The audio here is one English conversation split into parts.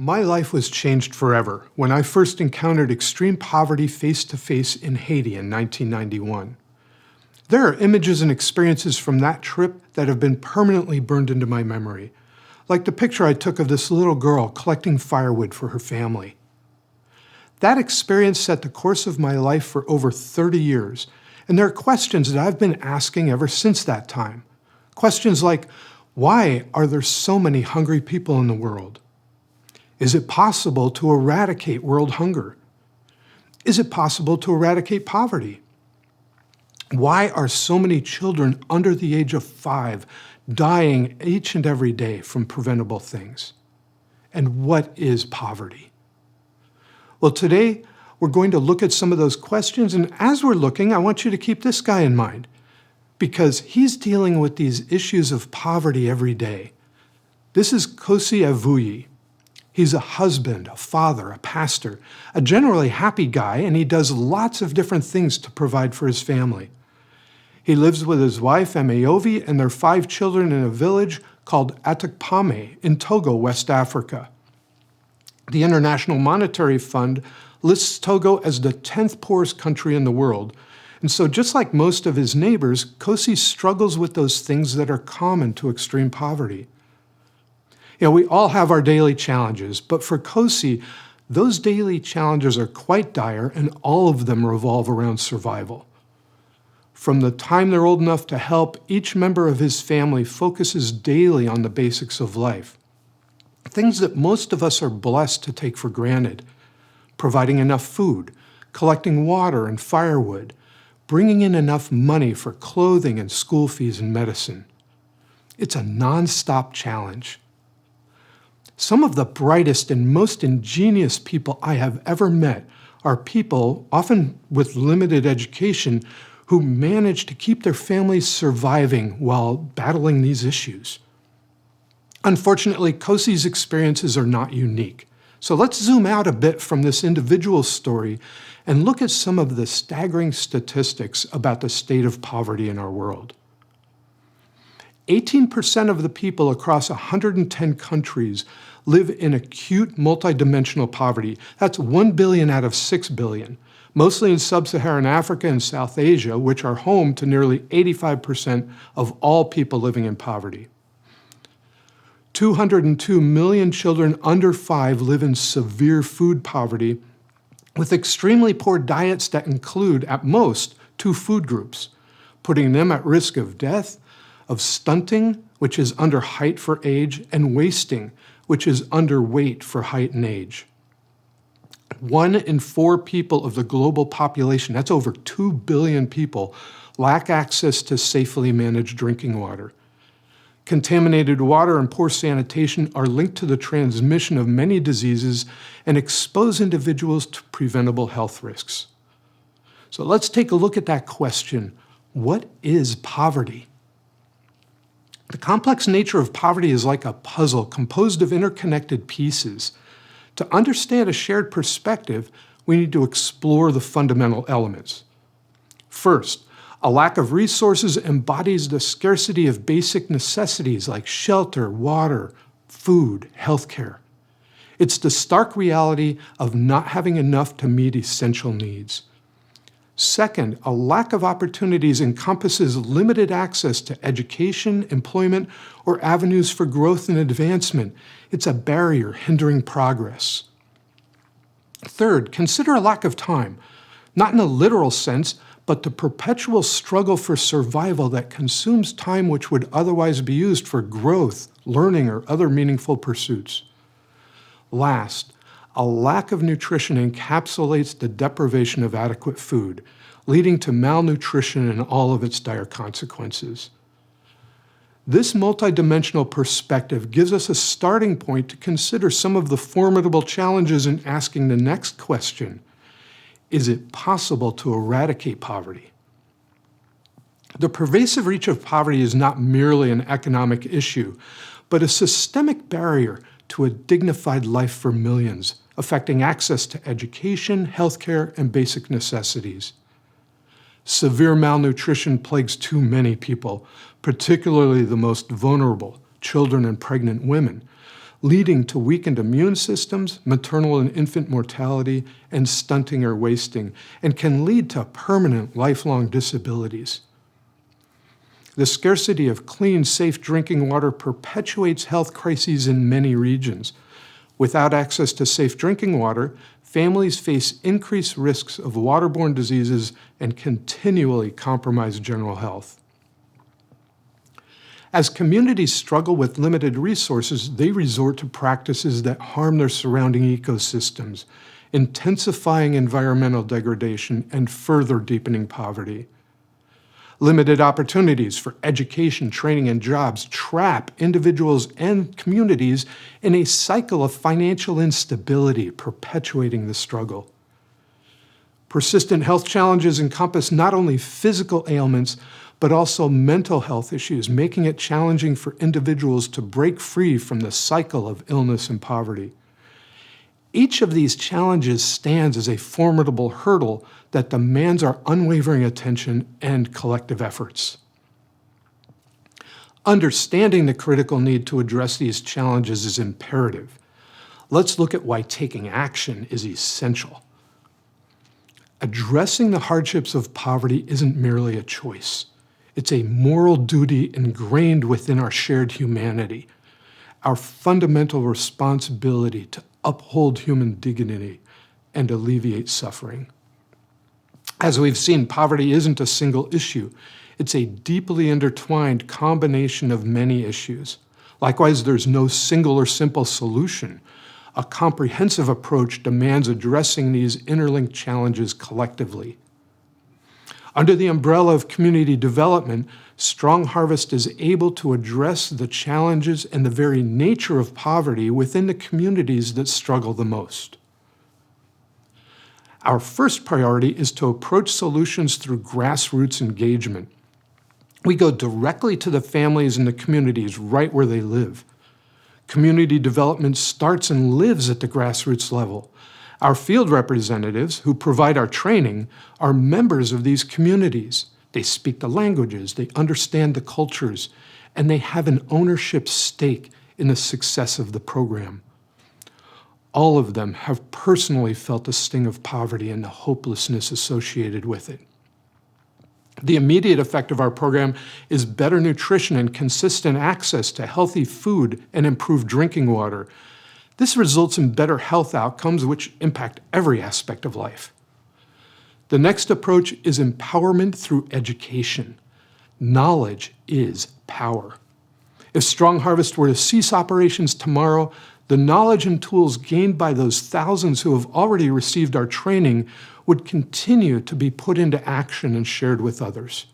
My life was changed forever when I first encountered extreme poverty face-to-face in Haiti in 1991. There are images and experiences from that trip that have been permanently burned into my memory, like the picture I took of this little girl collecting firewood for her family. That experience set the course of my life for over 30 years, and there are questions that I've been asking ever since that time. Questions like, why are there so many hungry people in the world? Is it possible to eradicate world hunger? Is it possible to eradicate poverty? Why are so many children under the age of 5 dying each and every day from preventable things? And what is poverty? Well, today we're going to look at some of those questions, and as we're looking, I want you to keep this guy in mind, because he's dealing with these issues of poverty every day. This is Kosi Avuyi. He's a husband, a father, a pastor, a generally happy guy, and he does lots of different things to provide for his family. He lives with his wife, Emeovi, and their 5 children in a village called Atakpame in Togo, West Africa. The International Monetary Fund lists Togo as the 10th poorest country in the world, and so just like most of his neighbors, Kosi struggles with those things that are common to extreme poverty. We all have our daily challenges, but for Kosi, those daily challenges are quite dire, and all of them revolve around survival. From the time they're old enough to help, each member of his family focuses daily on the basics of life. Things that most of us are blessed to take for granted: providing enough food, collecting water and firewood, bringing in enough money for clothing and school fees and medicine. It's a non-stop challenge. Some of the brightest and most ingenious people I have ever met are people, often with limited education, who manage to keep their families surviving while battling these issues. Unfortunately, Kosi's experiences are not unique. So let's zoom out a bit from this individual story and look at some of the staggering statistics about the state of poverty in our world. 18% of the people across 110 countries live in acute multidimensional poverty. That's 1 billion out of 6 billion, mostly in sub-Saharan Africa and South Asia, which are home to nearly 85% of all people living in poverty. 202 million children under 5 live in severe food poverty, with extremely poor diets that include, at most, 2 food groups, putting them at risk of death, of stunting, which is under height for age, and wasting, which is underweight for height and age. 1 in 4 people of the global population, that's over 2 billion people, lack access to safely managed drinking water. Contaminated water and poor sanitation are linked to the transmission of many diseases and expose individuals to preventable health risks. So let's take a look at that question. What is poverty? The complex nature of poverty is like a puzzle composed of interconnected pieces. To understand a shared perspective, we need to explore the fundamental elements. First, a lack of resources embodies the scarcity of basic necessities like shelter, water, food, healthcare. It's the stark reality of not having enough to meet essential needs. Second, a lack of opportunities encompasses limited access to education, employment, or avenues for growth and advancement. It's a barrier hindering progress. Third, consider a lack of time, not in a literal sense, but the perpetual struggle for survival that consumes time which would otherwise be used for growth, learning, or other meaningful pursuits. Last, a lack of nutrition encapsulates the deprivation of adequate food, leading to malnutrition and all of its dire consequences. This multidimensional perspective gives us a starting point to consider some of the formidable challenges in asking the next question: is it possible to eradicate poverty? The pervasive reach of poverty is not merely an economic issue, but a systemic barrier to a dignified life for millions, affecting access to education, healthcare, and basic necessities. Severe malnutrition plagues too many people, particularly the most vulnerable, children and pregnant women, leading to weakened immune systems, maternal and infant mortality, and stunting or wasting, and can lead to permanent lifelong disabilities. The scarcity of clean, safe drinking water perpetuates health crises in many regions. Without access to safe drinking water, families face increased risks of waterborne diseases and continually compromise general health. As communities struggle with limited resources, they resort to practices that harm their surrounding ecosystems, intensifying environmental degradation and further deepening poverty. Limited opportunities for education, training, and jobs trap individuals and communities in a cycle of financial instability, perpetuating the struggle. Persistent health challenges encompass not only physical ailments, but also mental health issues, making it challenging for individuals to break free from the cycle of illness and poverty. Each of these challenges stands as a formidable hurdle that demands our unwavering attention and collective efforts. Understanding the critical need to address these challenges is imperative. Let's look at why taking action is essential. Addressing the hardships of poverty isn't merely a choice. It's a moral duty ingrained within our shared humanity, our fundamental responsibility to uphold human dignity and alleviate suffering. As we've seen, poverty isn't a single issue. It's a deeply intertwined combination of many issues. Likewise, there's no single or simple solution. A comprehensive approach demands addressing these interlinked challenges collectively. Under the umbrella of community development, Strong Harvest is able to address the challenges and the very nature of poverty within the communities that struggle the most. Our first priority is to approach solutions through grassroots engagement. We go directly to the families and the communities right where they live. Community development starts and lives at the grassroots level. Our field representatives, who provide our training, are members of these communities. They speak the languages, they understand the cultures, and they have an ownership stake in the success of the program. All of them have personally felt the sting of poverty and the hopelessness associated with it. The immediate effect of our program is better nutrition and consistent access to healthy food and improved drinking water. This results in better health outcomes which impact every aspect of life. The next approach is empowerment through education. Knowledge is power. If Strong Harvest were to cease operations tomorrow, the knowledge and tools gained by those thousands who have already received our training would continue to be put into action and shared with others.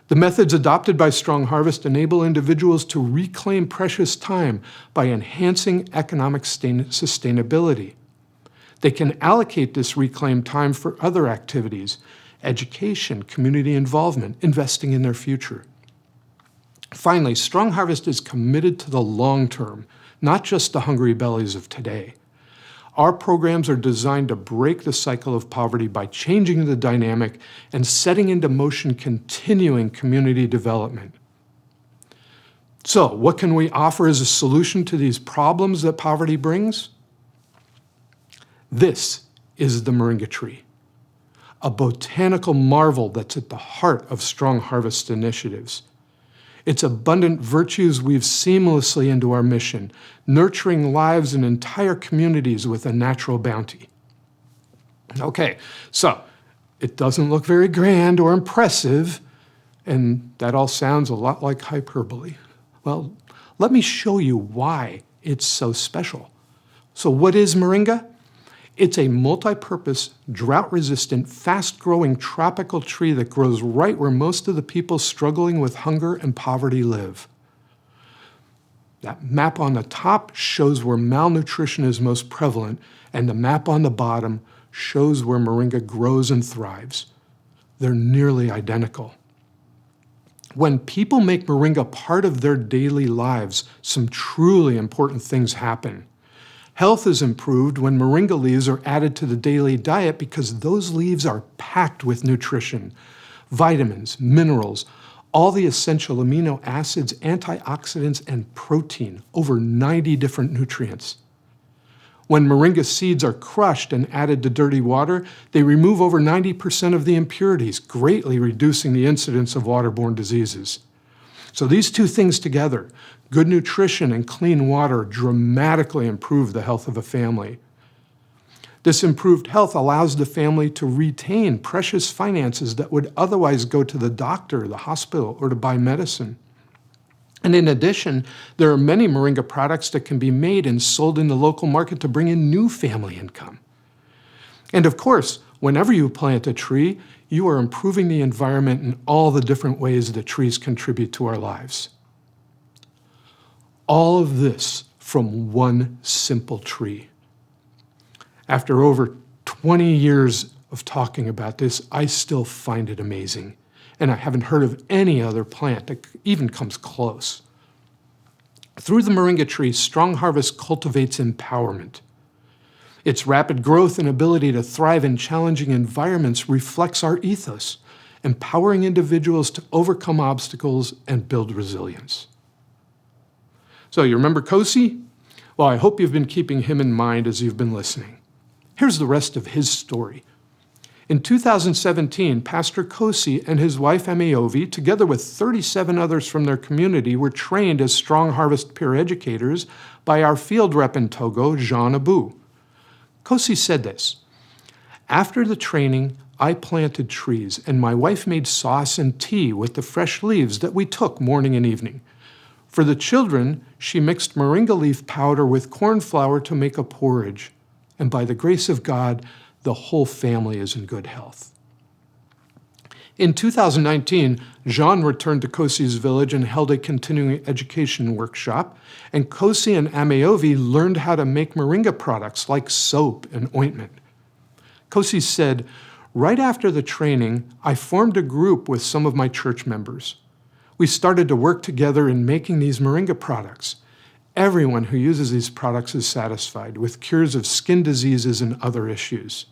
The methods adopted by Strong Harvest enable individuals to reclaim precious time by enhancing economic sustainability. They can allocate this reclaimed time for other activities, education, community involvement, investing in their future. Finally, Strong Harvest is committed to the long term, not just the hungry bellies of today. Our programs are designed to break the cycle of poverty by changing the dynamic and setting into motion continuing community development. So, what can we offer as a solution to these problems that poverty brings? This is the moringa tree, a botanical marvel that's at the heart of Strong Harvest initiatives. Its abundant virtues weave seamlessly into our mission, nurturing lives and entire communities with a natural bounty. Okay, so it doesn't look very grand or impressive, and that all sounds a lot like hyperbole. Well, let me show you why it's so special. So what is moringa? It's a multi-purpose, drought-resistant, fast-growing tropical tree that grows right where most of the people struggling with hunger and poverty live. That map on the top shows where malnutrition is most prevalent, and the map on the bottom shows where moringa grows and thrives. They're nearly identical. When people make moringa part of their daily lives, some truly important things happen. Health is improved when moringa leaves are added to the daily diet because those leaves are packed with nutrition, vitamins, minerals, all the essential amino acids, antioxidants, and protein, over 90 different nutrients. When moringa seeds are crushed and added to dirty water, they remove over 90% of the impurities, greatly reducing the incidence of waterborne diseases. So these two things together, good nutrition and clean water, dramatically improve the health of a family. This improved health allows the family to retain precious finances that would otherwise go to the doctor, the hospital, or to buy medicine. And in addition, there are many moringa products that can be made and sold in the local market to bring in new family income. And of course, whenever you plant a tree, you are improving the environment in all the different ways that trees contribute to our lives. All of this from one simple tree. After over 20 years of talking about this, I still find it amazing. And I haven't heard of any other plant that even comes close. Through the moringa tree, Strong Harvest cultivates empowerment. Its rapid growth and ability to thrive in challenging environments reflects our ethos, empowering individuals to overcome obstacles and build resilience. So you remember Kosi? Well, I hope you've been keeping him in mind as you've been listening. Here's the rest of his story. In 2017, Pastor Kosi and his wife Ameovi, together with 37 others from their community, were trained as Strong Harvest peer educators by our field rep in Togo, Jean Abou. Kosi said this, "After the training, I planted trees, and my wife made sauce and tea with the fresh leaves that we took morning and evening. For the children, she mixed moringa leaf powder with corn flour to make a porridge. And by the grace of God, the whole family is in good health." In 2019, Jean returned to Kosi's village and held a continuing education workshop, and Kosi and Ameovi learned how to make moringa products like soap and ointment. Kosi said, "Right after the training, I formed a group with some of my church members. We started to work together in making these moringa products. Everyone who uses these products is satisfied, with cures of skin diseases and other issues."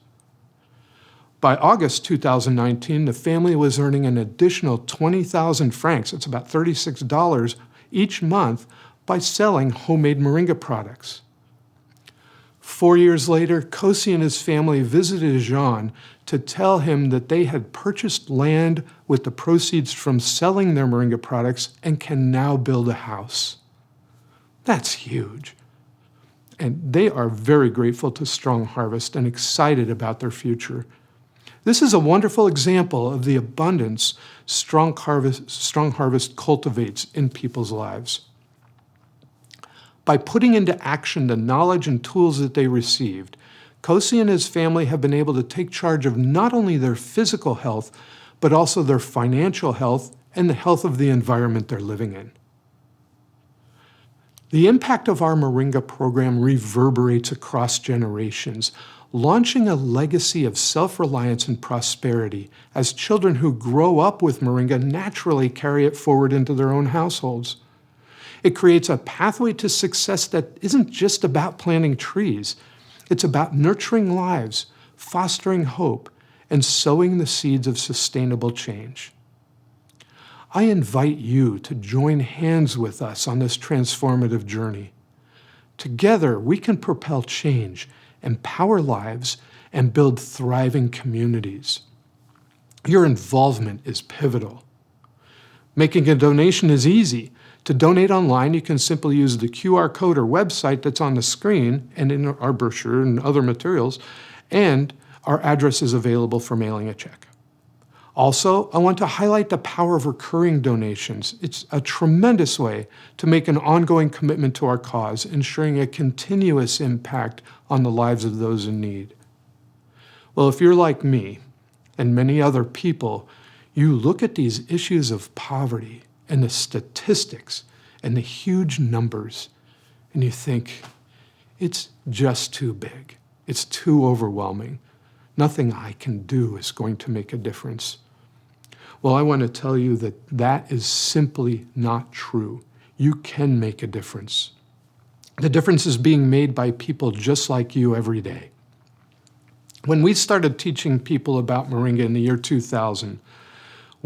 By August 2019, the family was earning an additional 20,000 francs, that's about $36 each month, by selling homemade moringa products. 4 years later, Kosi and his family visited Jean to tell him that they had purchased land with the proceeds from selling their moringa products and can now build a house. That's huge. And they are very grateful to Strong Harvest and excited about their future. This is a wonderful example of the abundance Strong Harvest cultivates in people's lives. By putting into action the knowledge and tools that they received, Kosi and his family have been able to take charge of not only their physical health, but also their financial health and the health of the environment they're living in. The impact of our Moringa program reverberates across generations, launching a legacy of self-reliance and prosperity as children who grow up with Moringa naturally carry it forward into their own households. It creates a pathway to success that isn't just about planting trees. It's about nurturing lives, fostering hope, and sowing the seeds of sustainable change. I invite you to join hands with us on this transformative journey. Together, we can propel change, empower lives, and build thriving communities. Your involvement is pivotal. Making a donation is easy. To donate online, you can simply use the QR code or website that's on the screen and in our brochure and other materials, and our address is available for mailing a check. Also, I want to highlight the power of recurring donations. It's a tremendous way to make an ongoing commitment to our cause, ensuring a continuous impact on the lives of those in need. Well, if you're like me and many other people, you look at these issues of poverty and the statistics and the huge numbers, and you think, it's just too big. It's too overwhelming. Nothing I can do is going to make a difference. Well, I want to tell you that that is simply not true. You can make a difference. The difference is being made by people just like you every day. When we started teaching people about Moringa in the year 2000,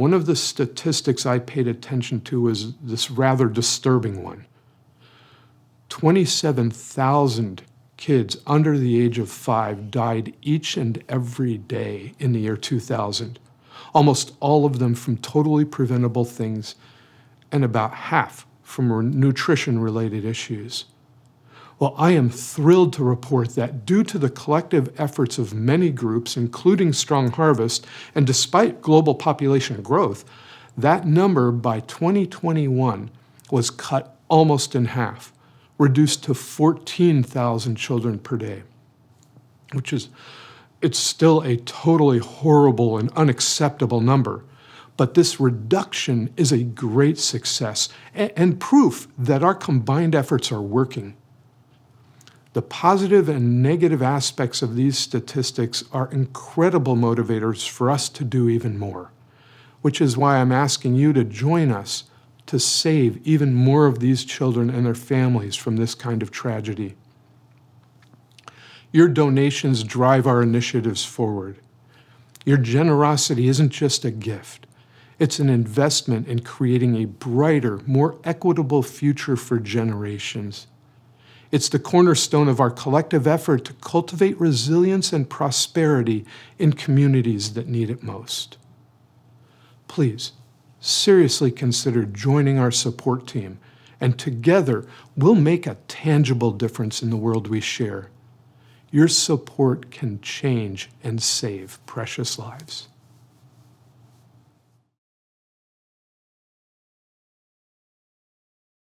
One of the statistics I paid attention to was this rather disturbing one. 27,000 kids under the age of 5 died each and every day in the year 2000, almost all of them from totally preventable things, and about half from nutrition-related issues. Well, I am thrilled to report that due to the collective efforts of many groups, including Strong Harvest, and despite global population growth, that number by 2021 was cut almost in half, reduced to 14,000 children per day, it's still a totally horrible and unacceptable number. But this reduction is a great success and proof that our combined efforts are working. The positive and negative aspects of these statistics are incredible motivators for us to do even more, which is why I'm asking you to join us to save even more of these children and their families from this kind of tragedy. Your donations drive our initiatives forward. Your generosity isn't just a gift. It's an investment in creating a brighter, more equitable future for generations. It's the cornerstone of our collective effort to cultivate resilience and prosperity in communities that need it most. Please, seriously consider joining our support team, and together we'll make a tangible difference in the world we share. Your support can change and save precious lives.